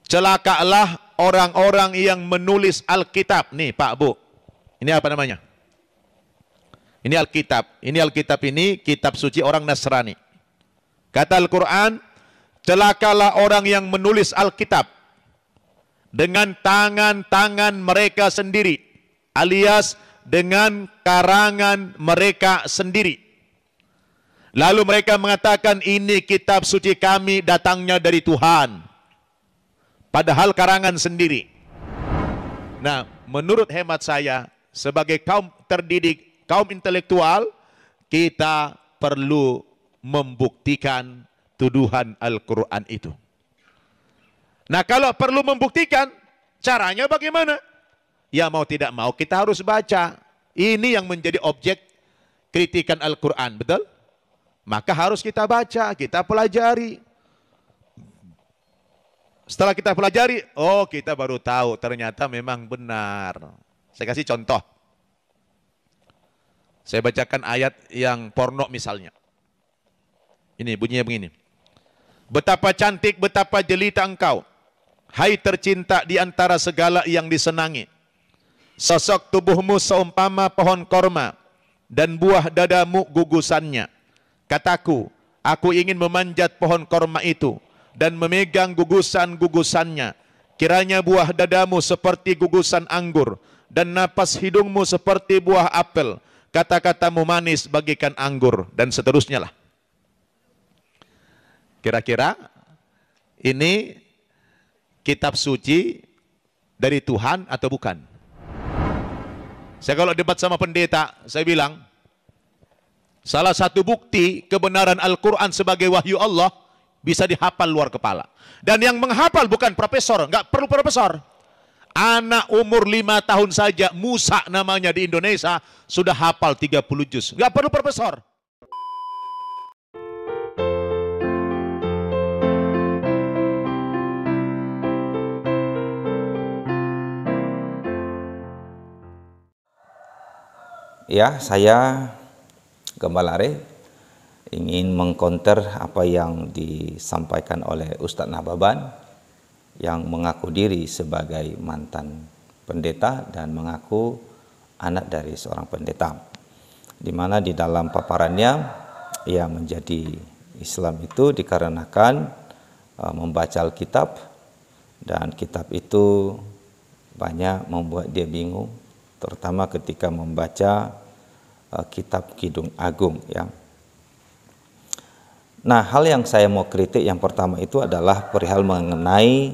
celakalah orang-orang yang menulis Alkitab. Nih Pak Bu, ini apa namanya? Ini Alkitab. Ini Alkitab ini kitab suci orang Nasrani. Kata Al-Quran, celakalah orang yang menulis Alkitab dengan tangan-tangan mereka sendiri, alias dengan karangan mereka sendiri. Lalu mereka mengatakan, ini kitab suci kami datangnya dari Tuhan. Padahal karangan sendiri. Nah, menurut hemat saya, sebagai kaum terdidik, kaum intelektual, kita perlu membuktikan tuduhan Al-Quran itu. Nah, kalau perlu membuktikan, caranya bagaimana? Ya mau tidak mau kita harus baca. Ini yang menjadi objek kritikan Al-Quran, betul? Maka harus kita baca, kita pelajari. Setelah kita pelajari, oh kita baru tahu ternyata memang benar. Saya kasih contoh. Saya bacakan ayat yang porno misalnya. Ini bunyinya begini. Betapa cantik, betapa jelita engkau, hai tercinta di antara segala yang disenangi. Sosok tubuhmu seumpama pohon korma, dan buah dadamu gugusannya. Kataku, aku ingin memanjat pohon korma itu, dan memegang gugusan-gugusannya. Kiranya buah dadamu seperti gugusan anggur, dan napas hidungmu seperti buah apel. Kata-katamu manis bagikan anggur, dan seterusnya lah. Kira-kira ini kitab suci dari Tuhan atau bukan? Saya kalau debat sama pendeta, saya bilang, salah satu bukti kebenaran Al-Quran sebagai wahyu Allah, bisa dihafal luar kepala. Dan yang menghafal bukan profesor, nggak perlu profesor. Anak umur 5 tahun saja, Musa namanya di Indonesia, sudah hafal 30 juz. Nggak perlu profesor. Ya, saya Gembala Are ingin mengkonter apa yang disampaikan oleh Ustadz Nababan yang mengaku diri sebagai mantan pendeta dan mengaku anak dari seorang pendeta. Di mana di dalam paparannya ia menjadi Islam itu dikarenakan membaca Alkitab, dan kitab itu banyak membuat dia bingung, terutama ketika membaca kitab Kidung Agung ya. Nah, hal yang saya mau kritik yang pertama itu adalah perihal mengenai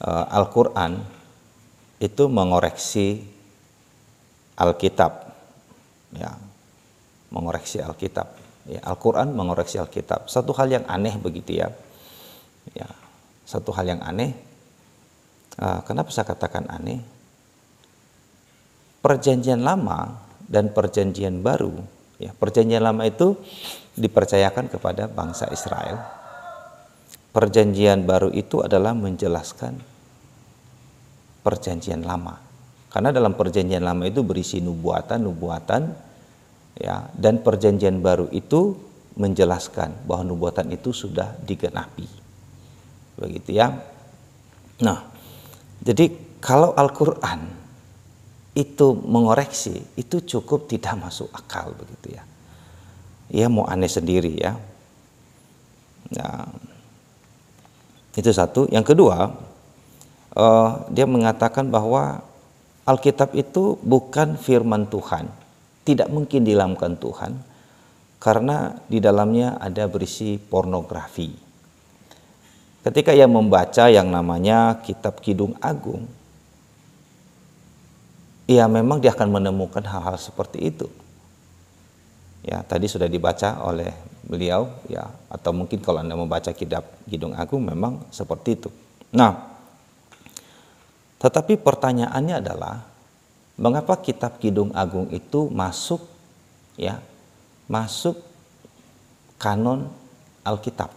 Al-Quran itu mengoreksi Alkitab ya, mengoreksi Alkitab ya, Al-Quran mengoreksi Alkitab, satu hal yang aneh begitu ya, ya satu hal yang aneh. Kenapa saya katakan aneh? Perjanjian Lama dan Perjanjian Baru, ya, Perjanjian Lama itu dipercayakan kepada bangsa Israel. Perjanjian Baru itu adalah menjelaskan Perjanjian Lama. Karena dalam Perjanjian Lama itu berisi nubuatan, ya, dan Perjanjian Baru itu menjelaskan bahwa nubuatan itu sudah digenapi. Begitu ya. Nah, jadi kalau Al-Quran itu mengoreksi, itu cukup tidak masuk akal begitu ya. Ya mau aneh sendiri ya. Nah, itu satu. Yang kedua, dia mengatakan bahwa Alkitab itu bukan firman Tuhan, tidak mungkin diilhamkan Tuhan karena di dalamnya ada berisi pornografi. Ketika ia membaca yang namanya kitab Kidung Agung, ya memang dia akan menemukan hal-hal seperti itu. Ya, tadi sudah dibaca oleh beliau ya, atau mungkin kalau Anda membaca kitab Kidung Agung memang seperti itu. Nah, tetapi pertanyaannya adalah mengapa kitab Kidung Agung itu masuk ya, masuk kanon Alkitab?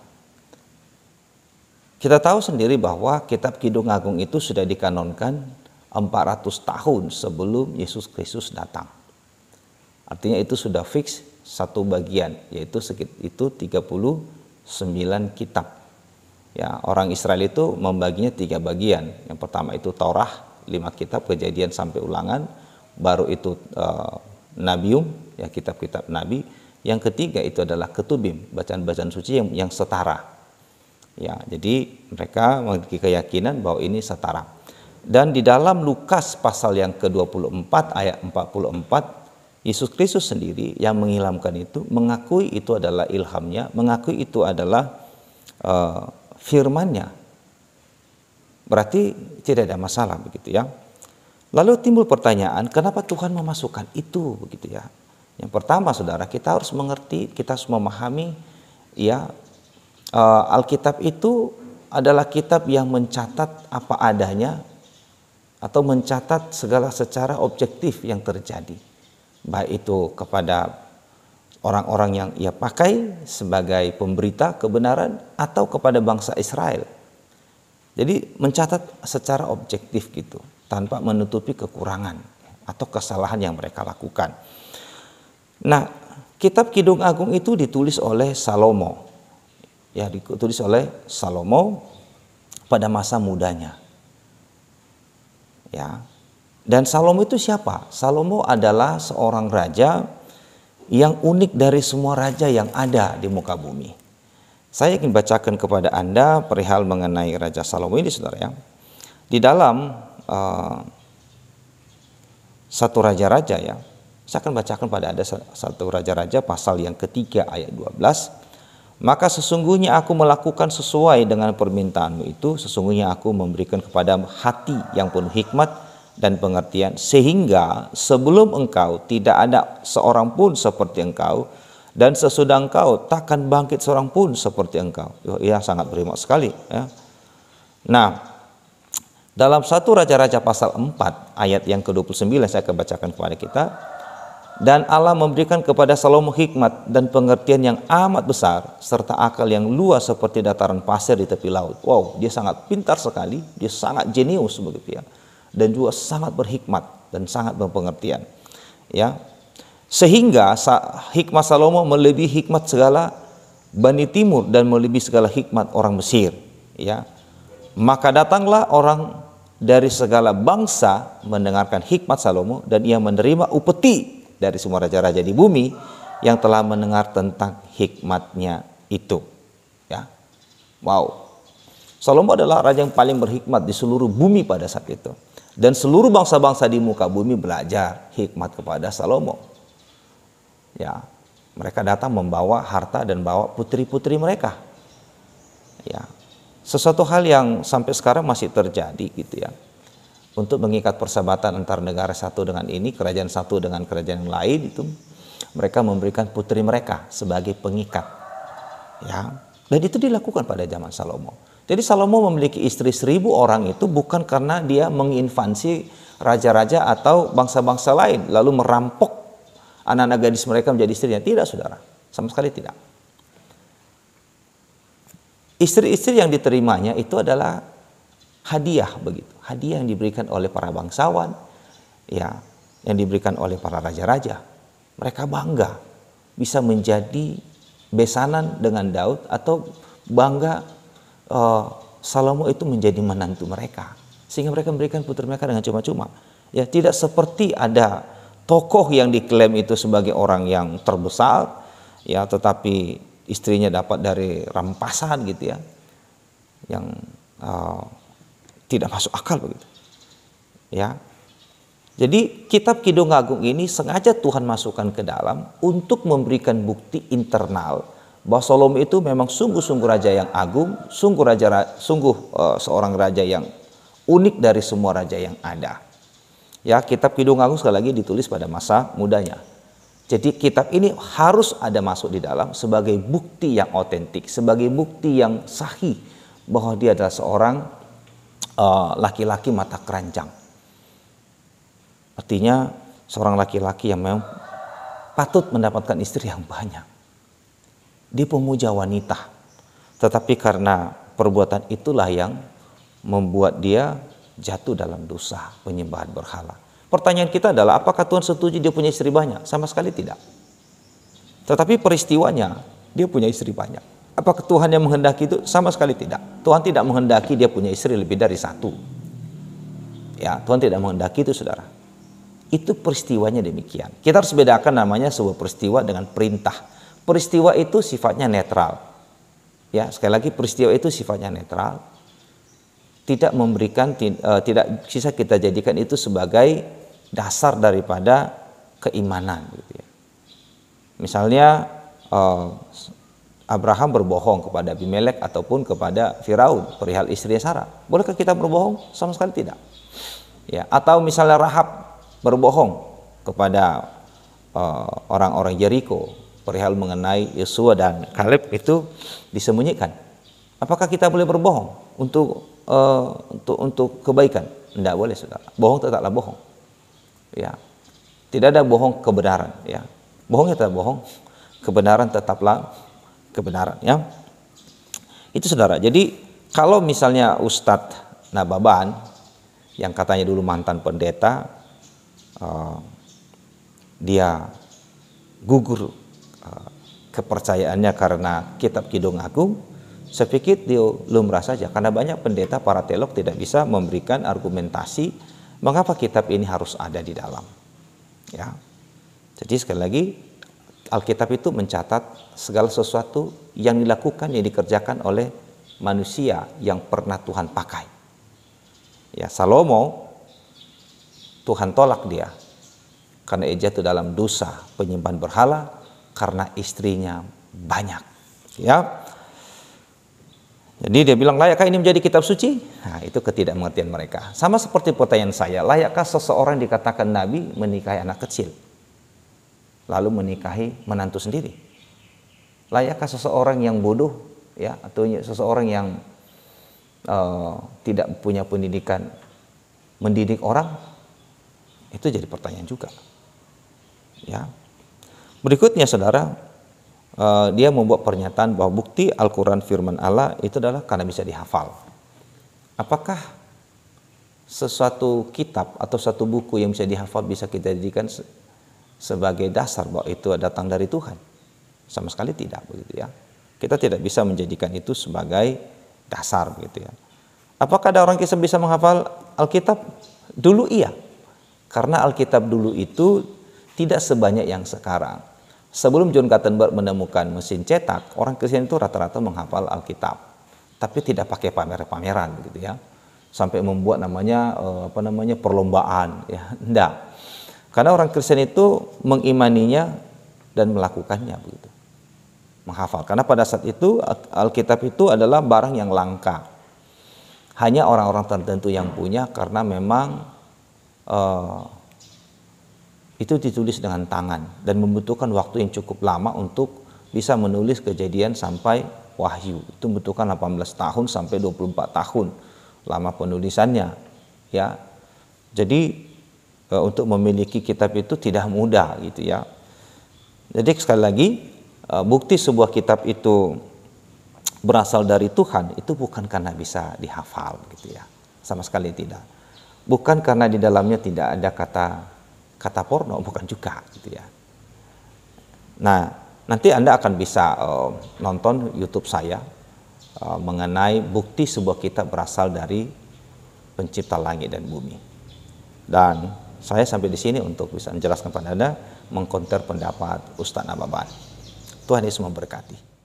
Kita tahu sendiri bahwa kitab Kidung Agung itu sudah dikanonkan 400 tahun sebelum Yesus Kristus datang. Artinya itu sudah fix satu bagian, yaitu itu 39 kitab. Ya, orang Israel itu membaginya 3 bagian. Yang pertama itu Taurah, 5 kitab, Kejadian sampai Ulangan. Baru itu Nabium, ya kitab-kitab Nabi. Yang ketiga itu adalah Ketubim, bacaan-bacaan suci yang setara. Ya, jadi mereka memiliki keyakinan bahwa ini setara. Dan di dalam Lukas pasal yang ke-24 ayat 44, Yesus Kristus sendiri yang mengilhamkan itu, mengakui itu adalah ilhamnya, mengakui itu adalah firman-Nya. Berarti tidak ada masalah begitu ya. Lalu timbul pertanyaan, kenapa Tuhan memasukkan itu begitu ya? Yang pertama saudara, kita harus mengerti, kita harus memahami ya, Alkitab itu adalah kitab yang mencatat apa adanya atau mencatat segala secara objektif yang terjadi. Baik itu kepada orang-orang yang ia pakai sebagai pemberita kebenaran atau kepada bangsa Israel. Jadi mencatat secara objektif gitu, tanpa menutupi kekurangan atau kesalahan yang mereka lakukan. Nah, kitab Kidung Agung itu ditulis oleh Salomo. Ya, ditulis oleh Salomo pada masa mudanya. Ya. Dan Salomo itu siapa? Salomo adalah seorang raja yang unik dari semua raja yang ada di muka bumi. Saya ingin bacakan kepada Anda perihal mengenai Raja Salomo ini, saudara ya. Di dalam satu raja-raja ya, saya akan bacakan pada Anda satu raja-raja pasal yang ketiga ayat 12. Maka sesungguhnya aku melakukan sesuai dengan permintaanmu itu, sesungguhnya aku memberikan kepadamu hati yang penuh hikmat dan pengertian, sehingga sebelum engkau tidak ada seorang pun seperti engkau, dan sesudah engkau takkan bangkit seorang pun seperti engkau. Ya, sangat berhikmat sekali ya. Nah, dalam satu Raja-Raja pasal 4 ayat yang ke-29 saya akan bacakan kepada kita. Dan Allah memberikan kepada Salomo hikmat dan pengertian yang amat besar, serta akal yang luas seperti dataran pasir di tepi laut. Wow, dia sangat pintar sekali, dia sangat jenius begitu ya. Dan juga sangat berhikmat dan sangat berpengertian. Ya. Sehingga hikmat Salomo melebihi hikmat segala Bani Timur dan melebihi segala hikmat orang Mesir. Ya. Maka datanglah orang dari segala bangsa mendengarkan hikmat Salomo, dan ia menerima upeti dari semua raja-raja di bumi yang telah mendengar tentang hikmatnya itu. Ya. Wow. Salomo adalah raja yang paling berhikmat di seluruh bumi pada saat itu. Dan seluruh bangsa-bangsa di muka bumi belajar hikmat kepada Salomo. Ya. Mereka datang membawa harta dan bawa putri-putri mereka. Ya. Sesuatu hal yang sampai sekarang masih terjadi gitu ya. Untuk mengikat persahabatan antar negara satu dengan ini, kerajaan satu dengan kerajaan yang lain, itu mereka memberikan putri mereka sebagai pengikat. Ya. Dan itu dilakukan pada zaman Salomo. Jadi Salomo memiliki istri 1000 orang itu bukan karena dia menginvasi raja-raja atau bangsa-bangsa lain lalu merampok anak-anak gadis mereka menjadi istrinya. Tidak, saudara, sama sekali tidak. Istri-istri yang diterimanya itu adalah hadiah begitu, hadiah yang diberikan oleh para bangsawan, ya, yang diberikan oleh para raja-raja. Mereka bangga bisa menjadi besanan dengan Daud, atau bangga Salomo itu menjadi menantu mereka, sehingga mereka memberikan putri mereka dengan cuma-cuma. Ya, tidak seperti ada tokoh yang diklaim itu sebagai orang yang terbesar, ya, tetapi istrinya dapat dari rampasan gitu ya, yang tidak masuk akal begitu. Ya. Jadi kitab Kidung Agung ini sengaja Tuhan masukkan ke dalam untuk memberikan bukti internal bahwa Salomo itu memang sungguh-sungguh raja yang agung, sungguh seorang raja yang unik dari semua raja yang ada. Ya, kitab Kidung Agung sekali lagi ditulis pada masa mudanya. Jadi kitab ini harus ada masuk di dalam sebagai bukti yang otentik, sebagai bukti yang sahih bahwa dia adalah seorang laki-laki mata keranjang. Artinya seorang laki-laki yang memang patut mendapatkan istri yang banyak. Dia pemuja wanita, tetapi karena perbuatan itulah yang membuat dia jatuh dalam dosa penyembahan berhala. Pertanyaan kita adalah, apakah Tuhan setuju dia punya istri banyak? Sama sekali tidak. Tetapi peristiwanya dia punya istri banyak. Apakah Tuhan yang menghendaki itu? Sama sekali tidak. Tuhan tidak menghendaki dia punya istri lebih dari satu. Ya, Tuhan tidak menghendaki itu, saudara. Itu peristiwanya demikian. Kita harus bedakan namanya sebuah peristiwa dengan perintah. Peristiwa itu sifatnya netral. Ya, sekali lagi peristiwa itu sifatnya netral. Tidak memberikan, tidak bisa kita jadikan itu sebagai dasar daripada keimanan. Gitu ya. Misalnya Abraham berbohong kepada Abimelek ataupun kepada Firaun perihal istri Sarah. Bolehkah kita berbohong? Sama sekali tidak. Ya, atau misalnya Rahab berbohong kepada orang-orang Yeriko perihal mengenai Yosua dan Kaleb, itu disembunyikan. Apakah kita boleh berbohong untuk kebaikan? Tidak boleh, saudara. Bohong tetaplah bohong. Ya, tidak ada bohong kebenaran. Ya, bohongnya tetap bohong, kebenaran tetaplah kebenaran. Ya, itu saudara. Jadi kalau misalnya Ustadz Nababan yang katanya dulu mantan pendeta, dia gugur kepercayaannya karena kitab Kidung Agung, saya pikir dia lumrah saja, karena banyak pendeta para teolog tidak bisa memberikan argumentasi mengapa kitab ini harus ada di dalam. Ya, jadi sekali lagi Alkitab itu mencatat segala sesuatu yang dilakukan, yang dikerjakan oleh manusia yang pernah Tuhan pakai. Ya, Salomo, Tuhan tolak dia karena ia jatuh dalam dosa penyembahan berhala karena istrinya banyak. Ya, jadi dia bilang, layakkah ini menjadi kitab suci? Nah, itu ketidakmengertian mereka. Sama seperti pertanyaan saya, layakkah seseorang dikatakan nabi menikahi anak kecil, lalu menikahi menantu sendiri? Layakkah seseorang yang bodoh, ya, atau seseorang yang tidak punya pendidikan mendidik orang? Itu jadi pertanyaan juga. Ya. Berikutnya, saudara, dia membuat pernyataan bahwa bukti Al-Quran firman Allah itu adalah karena bisa dihafal. Apakah sesuatu kitab atau satu buku yang bisa dihafal bisa kita jadikan sebagai dasar bahwa itu datang dari Tuhan? Sama sekali tidak, begitu ya. Kita tidak bisa menjadikan itu sebagai dasar, begitu ya. Apakah ada orang Kristen bisa menghafal Alkitab? Dulu iya. Karena Alkitab dulu itu tidak sebanyak yang sekarang. Sebelum John Gutenberg menemukan mesin cetak, orang Kristen itu rata-rata menghafal Alkitab, tapi tidak pakai pamer-pameran, begitu ya. Sampai membuat namanya perlombaan, ya. Enggak. Karena orang Kristen itu mengimaninya dan melakukannya, begitu. Menghafal. Karena pada saat itu Alkitab itu adalah barang yang langka. Hanya orang-orang tertentu yang punya, karena memang itu ditulis dengan tangan dan membutuhkan waktu yang cukup lama untuk bisa menulis Kejadian sampai Wahyu. Itu membutuhkan 18 tahun sampai 24 tahun lama penulisannya, ya. Jadi untuk memiliki kitab itu tidak mudah, gitu ya. Jadi sekali lagi, bukti sebuah kitab itu berasal dari Tuhan itu bukan karena bisa dihafal, gitu ya. Sama sekali tidak. Bukan karena di dalamnya tidak ada kata porno, bukan juga, gitu ya. Nah, nanti Anda akan bisa nonton YouTube saya mengenai bukti sebuah kitab berasal dari Pencipta langit dan bumi. Dan saya sampai di sini untuk bisa menjelaskan kepada Anda, mengkonter pendapat Ustadz Nababan. Tuhan Yesus memberkati.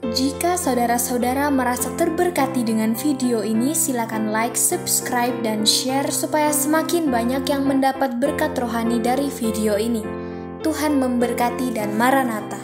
Jika saudara-saudara merasa terberkati dengan video ini, silakan like, subscribe, dan share supaya semakin banyak yang mendapat berkat rohani dari video ini. Tuhan memberkati dan Maranatha.